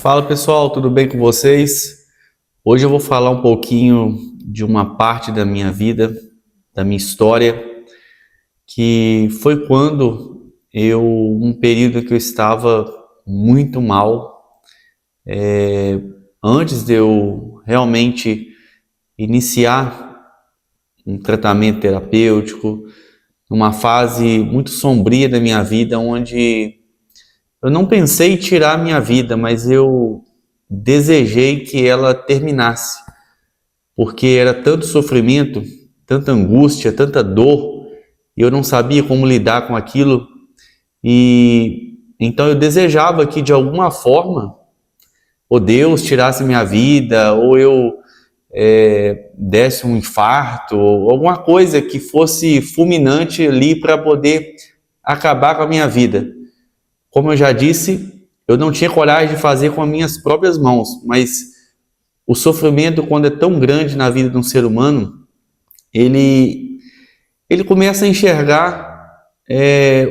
Fala pessoal, tudo bem com vocês? Hoje eu vou falar um pouquinho de uma parte da minha vida, da minha história, que foi quando um período que eu estava muito mal, antes de eu realmente iniciar um tratamento terapêutico, numa fase muito sombria da minha vida, onde eu não pensei em tirar a minha vida, mas eu desejei que ela terminasse, porque era tanto sofrimento, tanta angústia, tanta dor, e eu não sabia como lidar com aquilo, e então eu desejava que de alguma forma, ou Deus tirasse minha vida, ou eu desse um infarto, ou alguma coisa que fosse fulminante ali para poder acabar com a minha vida. Como eu já disse, eu não tinha coragem de fazer com as minhas próprias mãos, mas o sofrimento, quando é tão grande na vida de um ser humano, ele começa a enxergar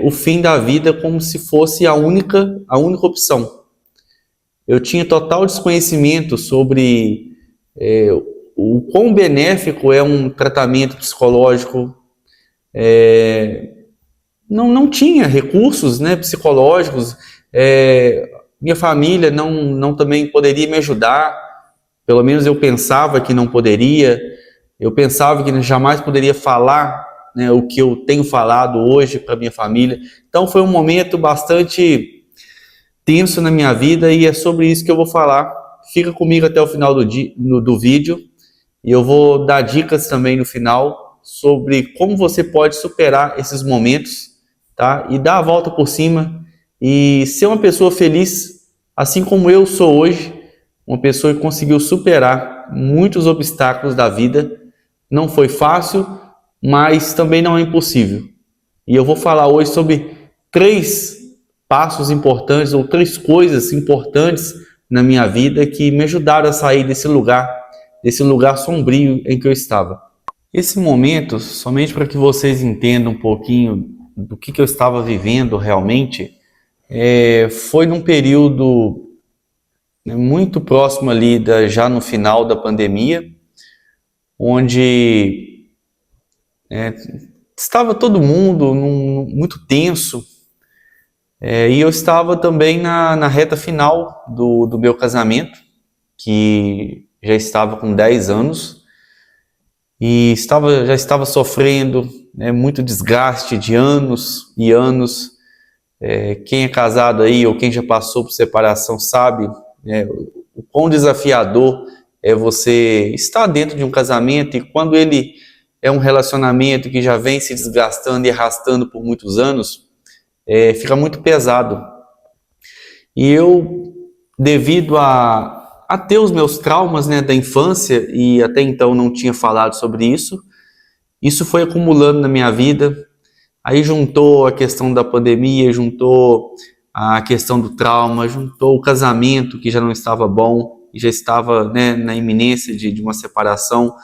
o fim da vida como se fosse a única opção. Eu tinha total desconhecimento sobre o quão benéfico é um tratamento psicológico. Não tinha recursos, né, psicológicos. Minha família não também poderia me ajudar. Pelo menos eu pensava que não poderia. Eu pensava que jamais poderia falar, né, o que eu tenho falado hoje para minha família. Então foi um momento bastante tenso na minha vida e é sobre isso que eu vou falar. Fica comigo até o final do vídeo e eu vou dar dicas também no final sobre como você pode superar esses momentos, tá? E dar a volta por cima e ser uma pessoa feliz, assim como eu sou hoje, uma pessoa que conseguiu superar muitos obstáculos da vida. Não foi fácil, mas também não é impossível. E eu vou falar hoje sobre 3 passos importantes ou 3 coisas importantes na minha vida que me ajudaram a sair desse lugar sombrio em que eu estava. Esse momento, somente para que vocês entendam um pouquinho do que eu estava vivendo realmente, foi num período muito próximo ali, já no final da pandemia, onde estava todo mundo muito tenso, e eu estava também na reta final do meu casamento, que já estava com 10 anos, e já estava sofrendo muito desgaste de anos e anos. Quem é casado aí ou quem já passou por separação sabe o quão desafiador é você estar dentro de um casamento, e quando ele é um relacionamento que já vem se desgastando e arrastando por muitos anos, fica muito pesado. E eu, devido a ter os meus traumas, né, da infância, e até então não tinha falado sobre isso foi acumulando na minha vida. Aí juntou a questão da pandemia, juntou a questão do trauma, juntou o casamento que já não estava bom, e já estava, né, na iminência de uma separação.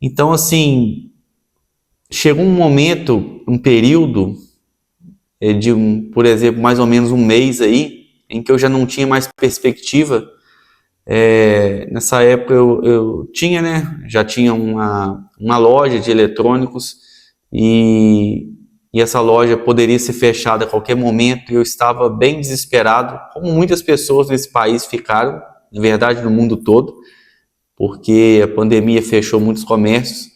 Então, assim, chegou um momento, um período por exemplo, mais ou menos um mês aí, em que eu já não tinha mais perspectiva. Nessa época eu tinha, né, já tinha uma loja de eletrônicos, e essa loja poderia ser fechada a qualquer momento, e eu estava bem desesperado, como muitas pessoas nesse país ficaram, na verdade no mundo todo, porque a pandemia fechou muitos comércios.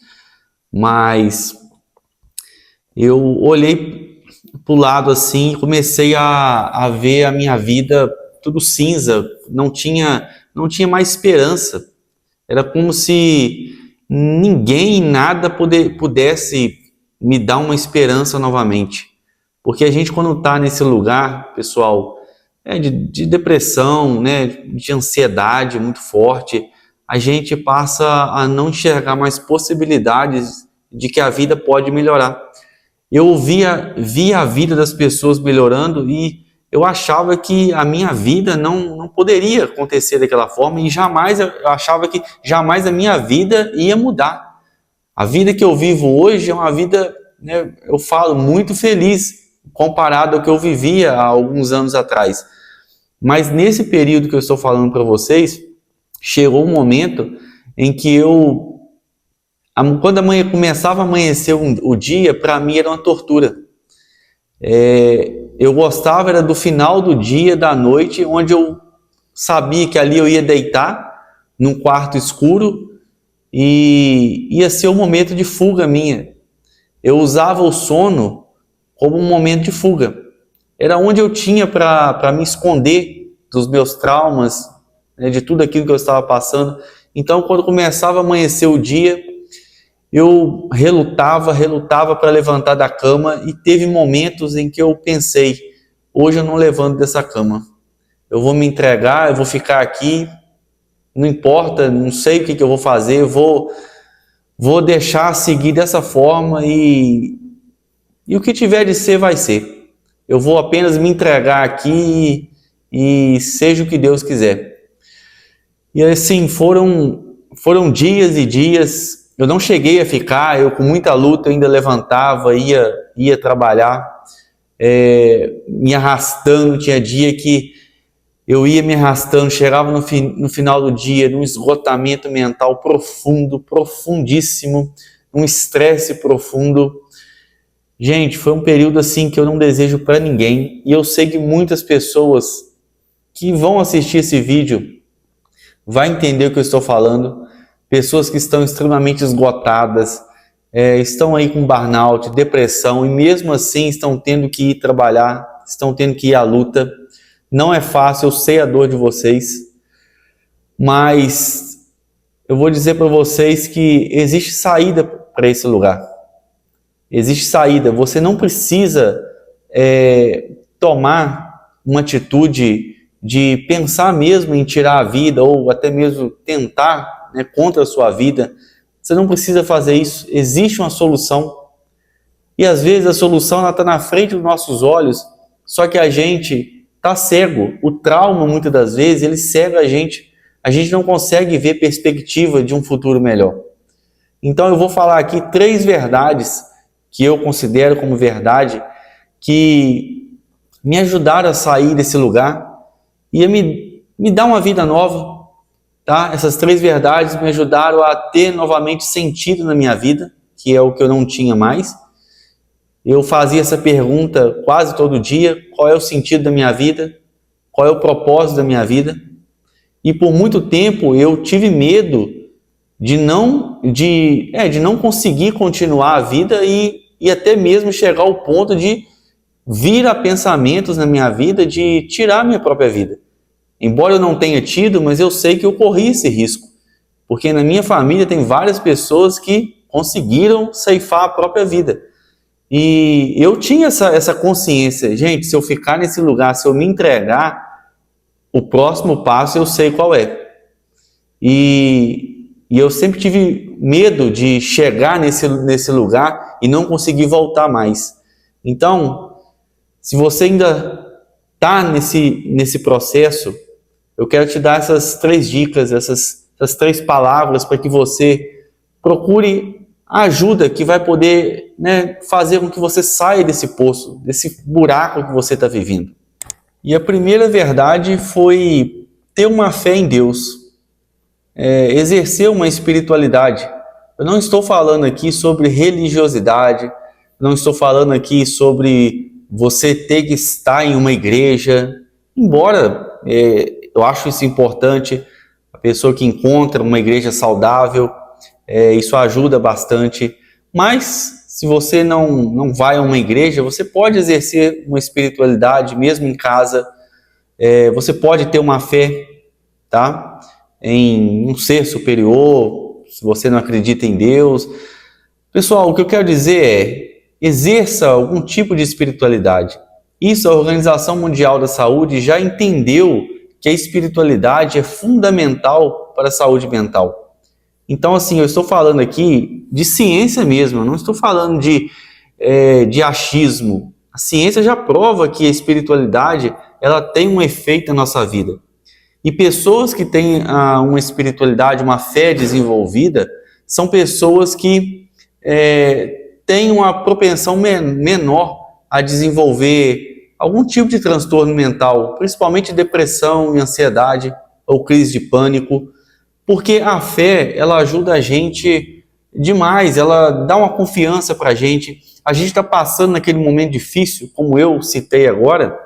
Mas eu olhei para o lado assim e comecei a ver a minha vida tudo cinza, não tinha mais esperança. Era como se ninguém, nada pudesse me dar uma esperança novamente. Porque a gente, quando está nesse lugar, pessoal, de depressão, né, de ansiedade muito forte, a gente passa a não enxergar mais possibilidades de que a vida pode melhorar. Eu via a vida das pessoas melhorando e eu achava que a minha vida não poderia acontecer daquela forma, e eu achava que jamais a minha vida ia mudar. A vida que eu vivo hoje é uma vida, né, eu falo, muito feliz comparado ao que eu vivia há alguns anos atrás. Mas nesse período que eu estou falando para vocês, chegou um momento em que quando começava a amanhecer o dia, para mim era uma tortura. Eu gostava era do final do dia, da noite, onde eu sabia que ali eu ia deitar num quarto escuro e ia ser um momento de fuga minha. Eu usava o sono como um momento de fuga. Era onde eu tinha para me esconder dos meus traumas, né, de tudo aquilo que eu estava passando. Então, quando começava a amanhecer o dia, eu relutava para levantar da cama, e teve momentos em que eu pensei, hoje eu não levanto dessa cama. Eu vou me entregar, eu vou ficar aqui, não importa, não sei o que eu vou fazer, eu vou deixar seguir dessa forma e o que tiver de ser, vai ser. Eu vou apenas me entregar aqui e seja o que Deus quiser. E assim, foram dias e dias, eu não cheguei a ficar, eu com muita luta ainda levantava, ia trabalhar, me arrastando, tinha dia que eu ia me arrastando, chegava no final do dia, num esgotamento mental profundo, profundíssimo, um estresse profundo. Gente, foi um período assim que eu não desejo para ninguém, e eu sei que muitas pessoas que vão assistir esse vídeo vai entender o que eu estou falando. Pessoas que estão extremamente esgotadas, estão aí com burnout, depressão, e mesmo assim estão tendo que ir trabalhar, estão tendo que ir à luta. Não é fácil, eu sei a dor de vocês, mas eu vou dizer para vocês que existe saída para esse lugar. Existe saída. Você não precisa tomar uma atitude de pensar mesmo em tirar a vida, ou até mesmo tentar, né, contra a sua vida. Você não precisa fazer isso. Existe uma solução. E às vezes a solução está na frente dos nossos olhos, só que a gente está cego. O trauma, muitas das vezes, ele cega a gente. A gente não consegue ver perspectiva de um futuro melhor. Então eu vou falar aqui 3 verdades que eu considero como verdade, que me ajudaram a sair desse lugar e a me dar uma vida nova. Tá? Essas 3 verdades me ajudaram a ter novamente sentido na minha vida, que é o que eu não tinha mais. Eu fazia essa pergunta quase todo dia: qual é o sentido da minha vida? Qual é o propósito da minha vida? E por muito tempo eu tive medo de não conseguir continuar a vida e até mesmo chegar ao ponto de vir a pensamentos na minha vida de tirar minha própria vida. Embora eu não tenha tido, mas eu sei que eu corri esse risco, porque na minha família tem várias pessoas que conseguiram ceifar a própria vida. E eu tinha essa consciência, gente, se eu ficar nesse lugar, se eu me entregar, o próximo passo eu sei qual é. E eu sempre tive medo de chegar nesse lugar e não conseguir voltar mais. Então, se você ainda está nesse processo, eu quero te dar essas 3 dicas, essas 3 palavras para que você procure a ajuda que vai poder, né, fazer com que você saia desse poço, desse buraco que você está vivendo. E a primeira verdade foi ter uma fé em Deus, exercer uma espiritualidade. Eu não estou falando aqui sobre religiosidade, não estou falando aqui sobre você ter que estar em uma igreja, embora eu acho isso importante, a pessoa que encontra uma igreja saudável, isso ajuda bastante, mas se você não vai a uma igreja, você pode exercer uma espiritualidade mesmo em casa, você pode ter uma fé, tá? Em um ser superior, se você não acredita em Deus. Pessoal, o que eu quero dizer exerça algum tipo de espiritualidade. Isso, a Organização Mundial da Saúde já entendeu que a espiritualidade é fundamental para a saúde mental. Então, assim, eu estou falando aqui de ciência mesmo, eu não estou falando de achismo. A ciência já prova que a espiritualidade ela tem um efeito na nossa vida. E pessoas que têm uma espiritualidade, uma fé desenvolvida, são pessoas que têm uma propensão menor a desenvolver algum tipo de transtorno mental, principalmente depressão e ansiedade ou crise de pânico, porque a fé, ela ajuda a gente demais, ela dá uma confiança para a gente está passando naquele momento difícil, como eu citei agora,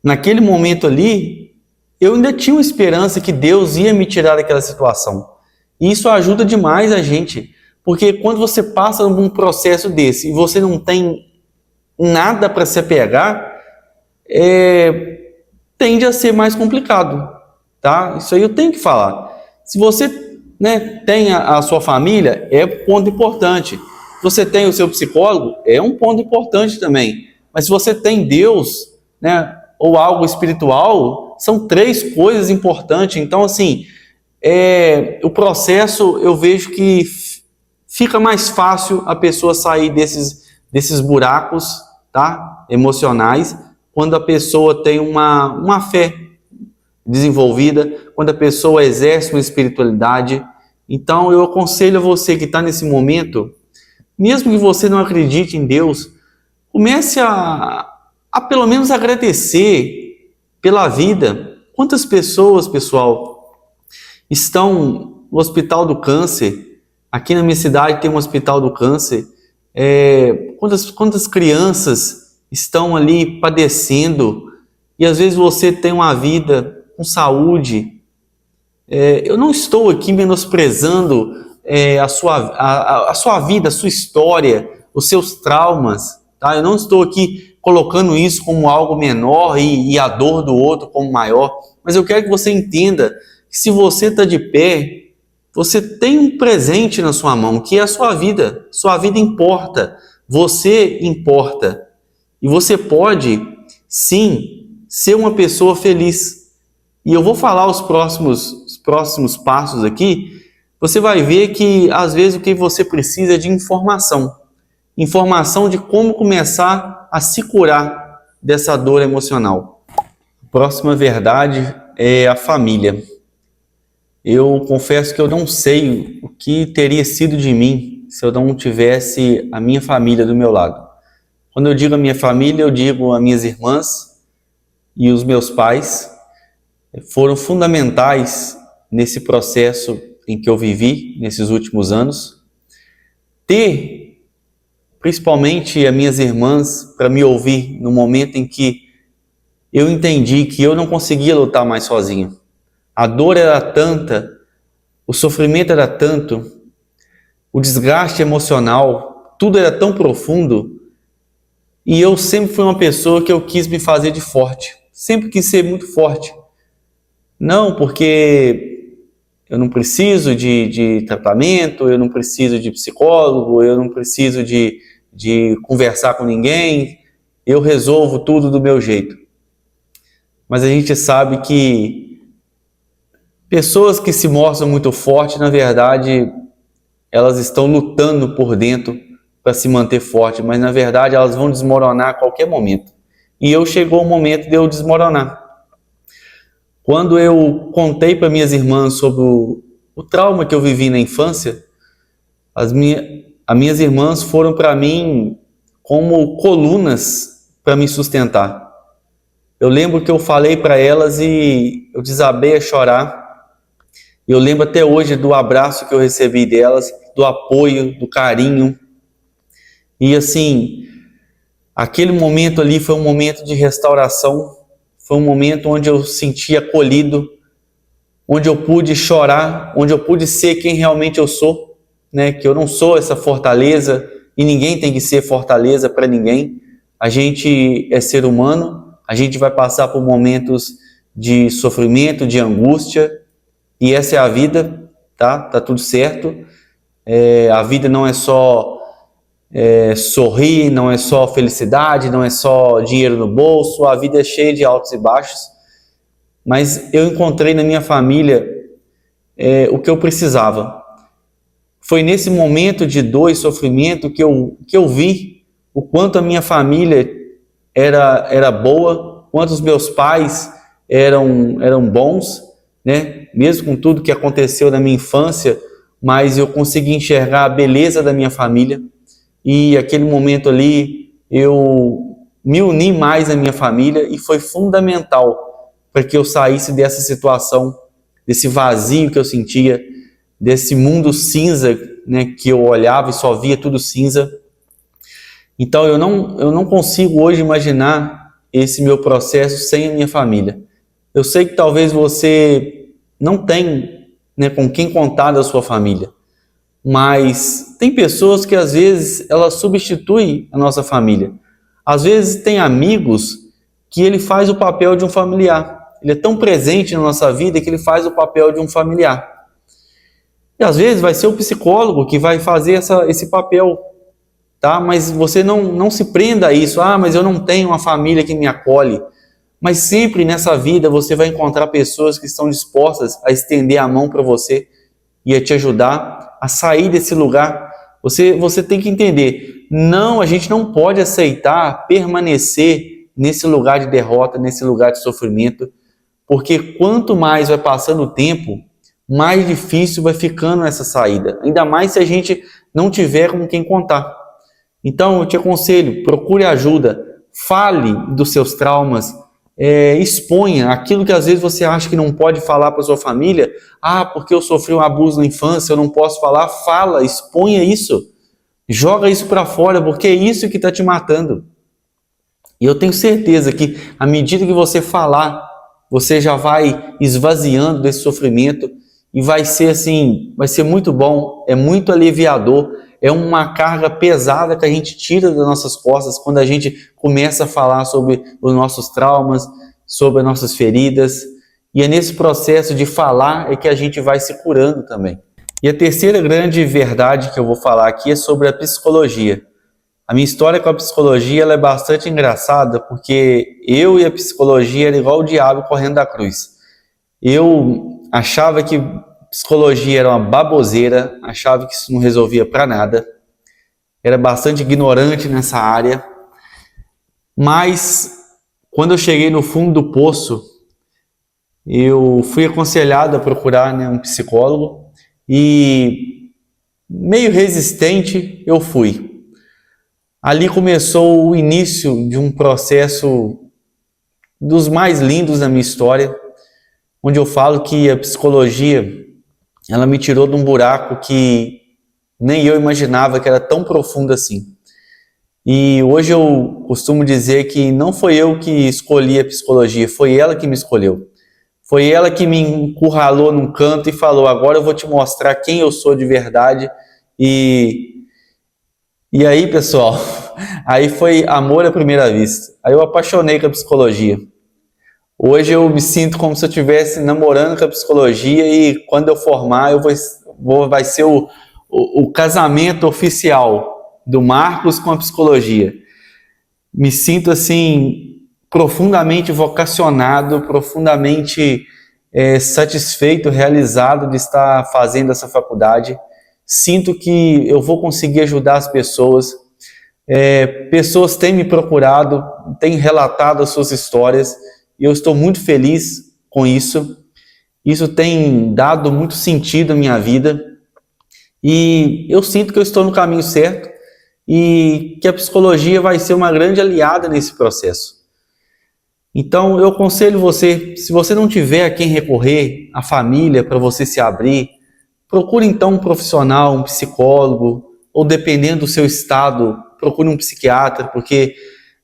naquele momento ali, eu ainda tinha uma esperança que Deus ia me tirar daquela situação. E isso ajuda demais a gente, porque quando você passa num processo desse e você não tem nada para se apegar, tende a ser mais complicado, tá? Isso aí eu tenho que falar. Se você, tem a sua família, é um ponto importante. Se você tem o seu psicólogo, é um ponto importante também. Mas se você tem Deus, ou algo espiritual, são 3 coisas importantes. Então, assim, o processo, eu vejo que fica mais fácil a pessoa sair desses buracos, tá? Emocionais, quando a pessoa tem uma fé desenvolvida, quando a pessoa exerce uma espiritualidade. Então, eu aconselho a você que está nesse momento, mesmo que você não acredite em Deus, comece a pelo menos agradecer pela vida. Quantas pessoas, pessoal, estão no Hospital do Câncer? Aqui na minha cidade tem um Hospital do Câncer. Quantas crianças estão ali padecendo, e às vezes você tem uma vida com saúde. Eu não estou aqui menosprezando a sua vida, a sua história, os seus traumas, tá? Eu não estou aqui colocando isso como algo menor e a dor do outro como maior, mas eu quero que você entenda que se você está de pé, você tem um presente na sua mão, que é a sua vida. Sua vida importa, você importa, e você pode, sim, ser uma pessoa feliz. E eu vou falar os próximos passos aqui. Você vai ver que às vezes o que você precisa é de informação de como começar a se curar dessa dor emocional. A próxima verdade é a família. Eu confesso que eu não sei o que teria sido de mim se eu não tivesse a minha família do meu lado. Quando eu digo a minha família, eu digo as minhas irmãs e os meus pais. Foram fundamentais nesse processo em que eu vivi nesses últimos anos. Ter, principalmente, as minhas irmãs para me ouvir no momento em que eu entendi que eu não conseguia lutar mais sozinho. A dor era tanta, o sofrimento era tanto, o desgaste emocional, tudo era tão profundo, e eu sempre fui uma pessoa que eu quis me fazer de forte, sempre quis ser muito forte. Não, porque eu não preciso de tratamento, eu não preciso de psicólogo, eu não preciso de conversar com ninguém, eu resolvo tudo do meu jeito. Mas a gente sabe que pessoas que se mostram muito fortes, na verdade, elas estão lutando por dentro para se manter forte, mas na verdade elas vão desmoronar a qualquer momento. E chegou o momento de eu desmoronar. Quando eu contei para minhas irmãs sobre o trauma que eu vivi na infância, as minhas irmãs foram para mim como colunas para me sustentar. Eu lembro que eu falei para elas e eu desabei a chorar. Eu lembro até hoje do abraço que eu recebi delas, do apoio, do carinho. E assim, aquele momento ali foi um momento de restauração. Foi um momento onde eu senti acolhido, onde eu pude chorar, onde eu pude ser quem realmente eu sou, que eu não sou essa fortaleza e ninguém tem que ser fortaleza para ninguém. A gente é ser humano, a gente vai passar por momentos de sofrimento, de angústia, e essa é a vida, tá tudo certo. A vida não é só sorrir, não é só felicidade, não é só dinheiro no bolso, a vida é cheia de altos e baixos, mas eu encontrei na minha família o que eu precisava. Foi nesse momento de dor e sofrimento que eu vi o quanto a minha família era boa, quanto os meus pais eram bons, mesmo com tudo que aconteceu na minha infância, mas eu consegui enxergar a beleza da minha família. E aquele momento ali, eu me uni mais à minha família e foi fundamental para que eu saísse dessa situação, desse vazio que eu sentia, desse mundo cinza, né, que eu olhava e só via tudo cinza. Então eu não consigo hoje imaginar esse meu processo sem a minha família. Eu sei que talvez você não tem, né, com quem contar da sua família, mas tem pessoas que às vezes elas substituem a nossa família. Às vezes tem amigos que ele faz o papel de um familiar. Ele é tão presente na nossa vida que ele faz o papel de um familiar. E às vezes vai ser o psicólogo que vai fazer esse papel, tá? Mas você não se prenda a isso. Ah, mas eu não tenho uma família que me acolhe. Mas sempre nessa vida você vai encontrar pessoas que estão dispostas a estender a mão para você e a te ajudar a sair desse lugar. Você tem que entender, não, a gente não pode aceitar permanecer nesse lugar de derrota, nesse lugar de sofrimento, porque quanto mais vai passando o tempo, mais difícil vai ficando essa saída, ainda mais se a gente não tiver com quem contar. Então eu te aconselho, procure ajuda, fale dos seus traumas, exponha aquilo que às vezes você acha que não pode falar para sua família. Ah, porque eu sofri um abuso na infância, eu não posso falar. Fala, exponha isso, joga isso para fora, porque é isso que está te matando. E eu tenho certeza que à medida que você falar, você já vai esvaziando desse sofrimento e vai ser assim, vai ser muito bom, é muito aliviador. É uma carga pesada que a gente tira das nossas costas quando a gente começa a falar sobre os nossos traumas, sobre as nossas feridas. E é nesse processo de falar é que a gente vai se curando também. E a terceira grande verdade que eu vou falar aqui é sobre a psicologia. A minha história com a psicologia ela é bastante engraçada porque eu e a psicologia era igual o diabo correndo da cruz. Eu achava que psicologia era uma baboseira, achava que isso não resolvia para nada, era bastante ignorante nessa área, mas quando eu cheguei no fundo do poço, eu fui aconselhado a procurar, né, um psicólogo e meio resistente eu fui. Ali começou o início de um processo dos mais lindos da minha história, onde eu falo que a psicologia ela me tirou de um buraco que nem eu imaginava que era tão profundo assim. E hoje eu costumo dizer que não foi eu que escolhi a psicologia, foi ela que me escolheu. Foi ela que me encurralou num canto e falou, agora eu vou te mostrar quem eu sou de verdade. E aí, pessoal, aí foi amor à primeira vista. Aí eu apaixonei com a psicologia. Hoje eu me sinto como se eu estivesse namorando com a psicologia e quando eu formar vai ser o casamento oficial do Marcos com a psicologia. Me sinto assim profundamente vocacionado, profundamente satisfeito, realizado de estar fazendo essa faculdade. Sinto que eu vou conseguir ajudar as pessoas. Pessoas têm me procurado, têm relatado as suas histórias. E eu estou muito feliz com isso. Isso tem dado muito sentido à minha vida. E eu sinto que eu estou no caminho certo e que a psicologia vai ser uma grande aliada nesse processo. Então eu aconselho você, se você não tiver a quem recorrer, a família, para você se abrir, procure então um profissional, um psicólogo, ou dependendo do seu estado, procure um psiquiatra, porque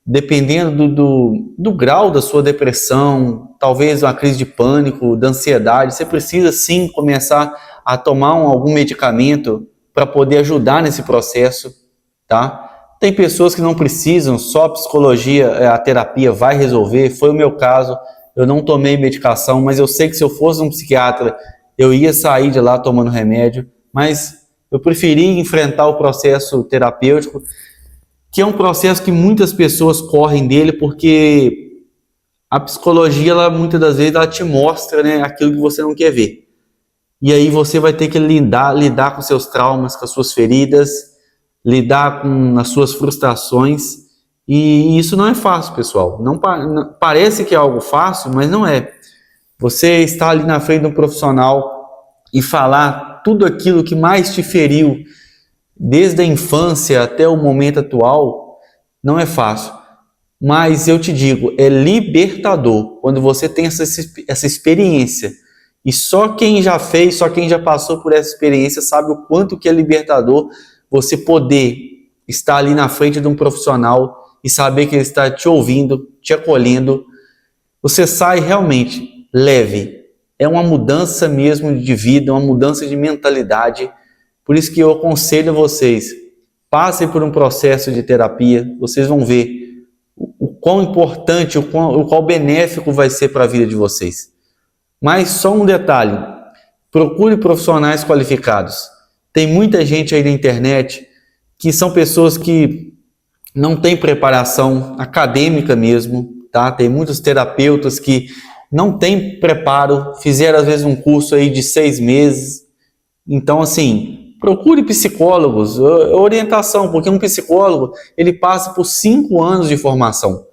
dependendo do grau da sua depressão, talvez uma crise de pânico, da ansiedade, você precisa sim começar a tomar algum medicamento para poder ajudar nesse processo, tá? Tem pessoas que não precisam, só a psicologia, a terapia vai resolver, foi o meu caso, eu não tomei medicação, mas eu sei que se eu fosse um psiquiatra, eu ia sair de lá tomando remédio, mas eu preferi enfrentar o processo terapêutico, que é um processo que muitas pessoas correm dele, porque a psicologia, ela, muitas das vezes, ela te mostra, né, aquilo que você não quer ver. E aí você vai ter que lidar com seus traumas, com as suas feridas, lidar com as suas frustrações. E isso não é fácil, pessoal. Não parece que é algo fácil, mas não é. Você está ali na frente de um profissional e falar tudo aquilo que mais te feriu, desde a infância até o momento atual, não é fácil. Mas eu te digo, é libertador quando você tem essa experiência. E só quem já fez, só quem já passou por essa experiência sabe o quanto que é libertador você poder estar ali na frente de um profissional e saber que ele está te ouvindo, te acolhendo. Você sai realmente leve. É uma mudança mesmo de vida, uma mudança de mentalidade. Por isso que eu aconselho vocês, passem por um processo de terapia, vocês vão ver o quão importante, o quão benéfico vai ser para a vida de vocês. Mas só um detalhe, procure profissionais qualificados. Tem muita gente aí na internet que são pessoas que não têm preparação acadêmica mesmo, tá? Tem muitos terapeutas que não têm preparo, fizeram às vezes um curso aí de 6 meses. Então, assim, procure psicólogos, orientação, porque um psicólogo, ele passa por 5 anos de formação.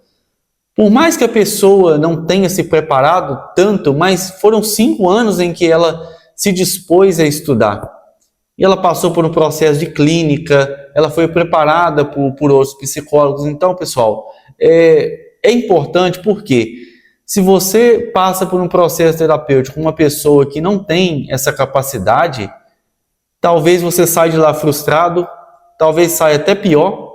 Por mais que a pessoa não tenha se preparado tanto, mas foram 5 anos em que ela se dispôs a estudar. E ela passou por um processo de clínica, ela foi preparada por outros psicólogos. Então, pessoal, é importante porque se você passa por um processo terapêutico com uma pessoa que não tem essa capacidade, talvez você saia de lá frustrado, talvez saia até pior,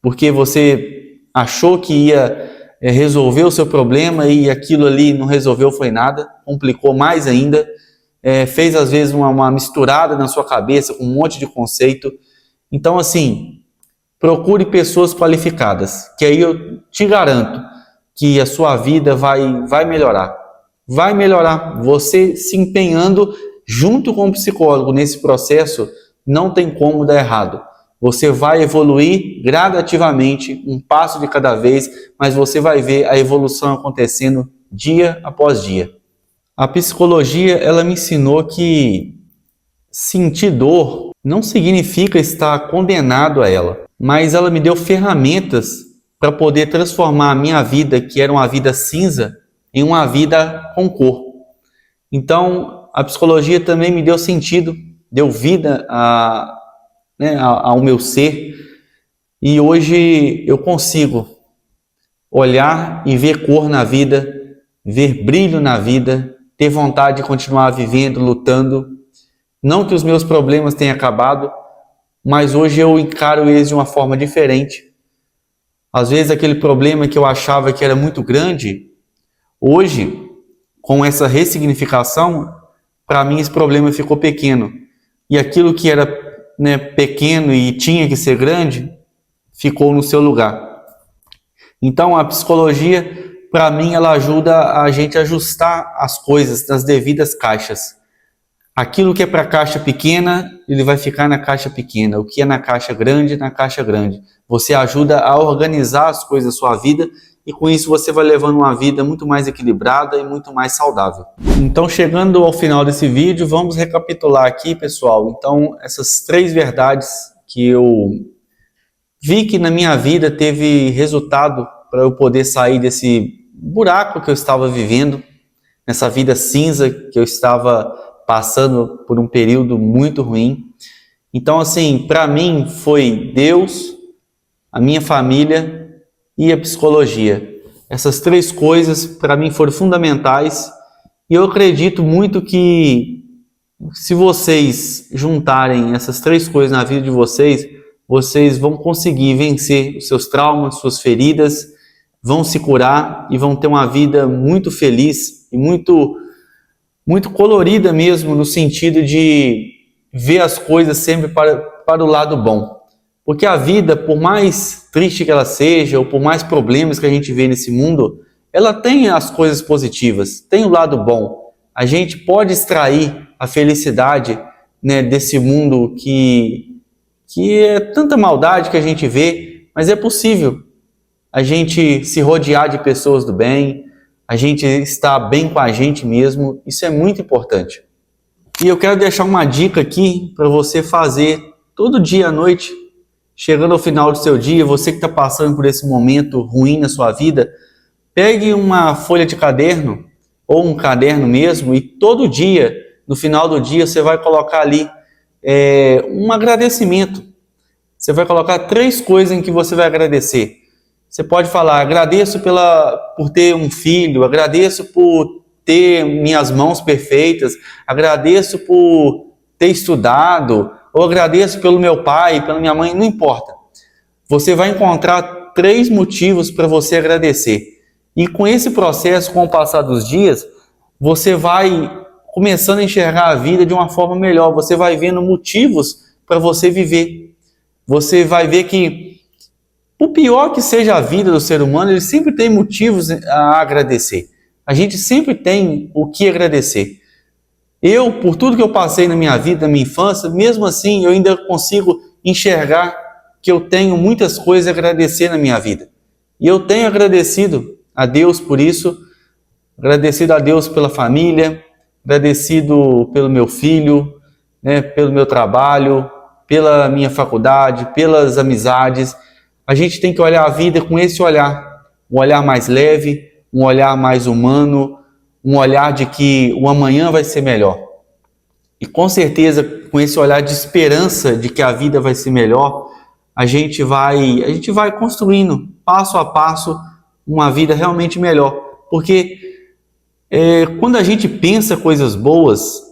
porque você achou que ia resolver o seu problema e aquilo ali não resolveu foi nada, complicou mais ainda, fez às vezes uma misturada na sua cabeça com um monte de conceito. Então, assim, procure pessoas qualificadas, que aí eu te garanto que a sua vida vai melhorar. Vai melhorar. Você se empenhando junto com o psicólogo nesse processo, não tem como dar errado. Você vai evoluir gradativamente, um passo de cada vez, mas você vai ver a evolução acontecendo dia após dia. A psicologia, ela me ensinou que sentir dor não significa estar condenado a ela, mas ela me deu ferramentas para poder transformar a minha vida, que era uma vida cinza, em uma vida com cor. Então, a psicologia também me deu sentido, deu vida ao meu ser, e hoje eu consigo olhar e ver cor na vida, ver brilho na vida, ter vontade de continuar vivendo, lutando. Não que os meus problemas tenham acabado, mas hoje eu encaro eles de uma forma diferente. Às vezes aquele problema que eu achava que era muito grande, hoje, com essa ressignificação, para mim esse problema ficou pequeno. E aquilo que era pequeno e tinha que ser grande, ficou no seu lugar. Então a psicologia, para mim, ela ajuda a gente a ajustar as coisas nas devidas caixas. Aquilo que é para a caixa pequena, ele vai ficar na caixa pequena. O que é na caixa grande, na caixa grande. Você ajuda a organizar as coisas da sua vida e com isso você vai levando uma vida muito mais equilibrada e muito mais saudável. Então, chegando ao final desse vídeo, vamos recapitular aqui, pessoal. Então, essas 3 verdades que eu vi que na minha vida teve resultado para eu poder sair desse buraco que eu estava vivendo, nessa vida cinza que eu estava passando por um período muito ruim. Então, assim, para mim foi Deus, a minha família e a psicologia. Essas 3 coisas para mim foram fundamentais e eu acredito muito que se vocês juntarem essas 3 coisas na vida de vocês, vocês vão conseguir vencer os seus traumas, suas feridas, vão se curar e vão ter uma vida muito feliz e muito colorida mesmo, no sentido de ver as coisas sempre para o lado bom. Porque a vida, por mais triste que ela seja, ou por mais problemas que a gente vê nesse mundo, ela tem as coisas positivas, tem o lado bom. A gente pode extrair a felicidade desse mundo que é tanta maldade que a gente vê, mas é possível a gente se rodear de pessoas do bem, a gente estar bem com a gente mesmo, isso é muito importante. E eu quero deixar uma dica aqui para você fazer todo dia à noite, chegando ao final do seu dia, você que está passando por esse momento ruim na sua vida, pegue uma folha de caderno, ou um caderno mesmo, e todo dia, no final do dia, você vai colocar ali um agradecimento. Você vai colocar 3 coisas em que você vai agradecer. Você pode falar, agradeço por ter um filho, agradeço por ter minhas mãos perfeitas, agradeço por ter estudado, ou agradeço pelo meu pai, pela minha mãe, não importa. Você vai encontrar 3 motivos para você agradecer. E com esse processo, com o passar dos dias, você vai começando a enxergar a vida de uma forma melhor. Você vai vendo motivos para você viver. Você vai ver que, por pior que seja a vida do ser humano, ele sempre tem motivos a agradecer. A gente sempre tem o que agradecer. Eu, por tudo que eu passei na minha vida, na minha infância, mesmo assim, eu ainda consigo enxergar que eu tenho muitas coisas a agradecer na minha vida. E eu tenho agradecido a Deus por isso, agradecido a Deus pela família, agradecido pelo meu filho, né, pelo meu trabalho, pela minha faculdade, pelas amizades. A gente tem que olhar a vida com esse olhar, um olhar mais leve, um olhar mais humano, um olhar de que o amanhã vai ser melhor. E com certeza, com esse olhar de esperança de que a vida vai ser melhor, a gente vai construindo, passo a passo, uma vida realmente melhor. Porque quando a gente pensa coisas boas,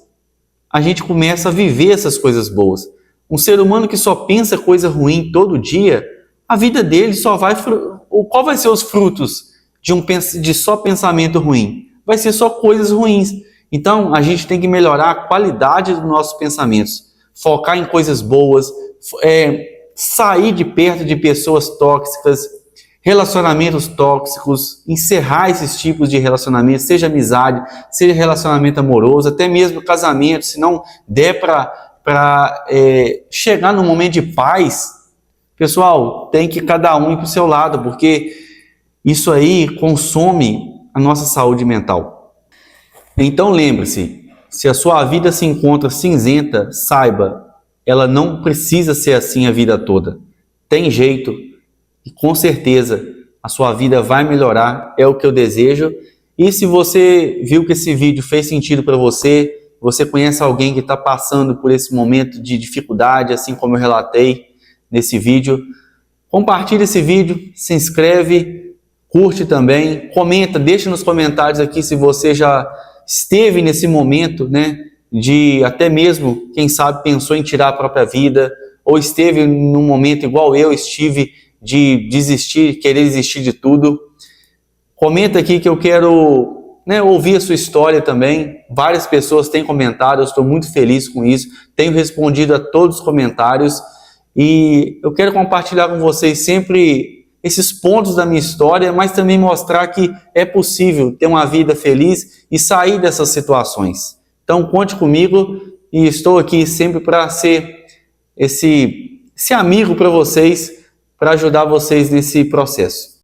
a gente começa a viver essas coisas boas. Um ser humano que só pensa coisa ruim todo dia, a vida dele só vai... Qual vai ser os frutos de só pensamento ruim? Vai ser só coisas ruins. Então, a gente tem que melhorar a qualidade dos nossos pensamentos, focar em coisas boas, sair de perto de pessoas tóxicas, relacionamentos tóxicos, encerrar esses tipos de relacionamentos, seja amizade, seja relacionamento amoroso, até mesmo casamento, se não der para chegar num momento de paz, pessoal, tem que cada um ir para o seu lado, porque isso aí consome a nossa saúde mental. Então lembre-se, se a sua vida se encontra cinzenta, saiba, ela não precisa ser assim a vida toda. Tem jeito e com certeza a sua vida vai melhorar, é o que eu desejo. E se você viu que esse vídeo fez sentido para você, você conhece alguém que está passando por esse momento de dificuldade, assim como eu relatei nesse vídeo, compartilhe esse vídeo, se inscreve, curte também, comenta, deixa nos comentários aqui se você já esteve nesse momento, né, de até mesmo, quem sabe, pensou em tirar a própria vida, ou esteve num momento igual eu estive, de desistir, querer desistir de tudo. Comenta aqui que eu quero, né, ouvir a sua história também. Várias pessoas têm comentado, eu estou muito feliz com isso, tenho respondido a todos os comentários e eu quero compartilhar com vocês sempre esses pontos da minha história, mas também mostrar que é possível ter uma vida feliz e sair dessas situações. Então conte comigo e estou aqui sempre para ser esse amigo para vocês, para ajudar vocês nesse processo.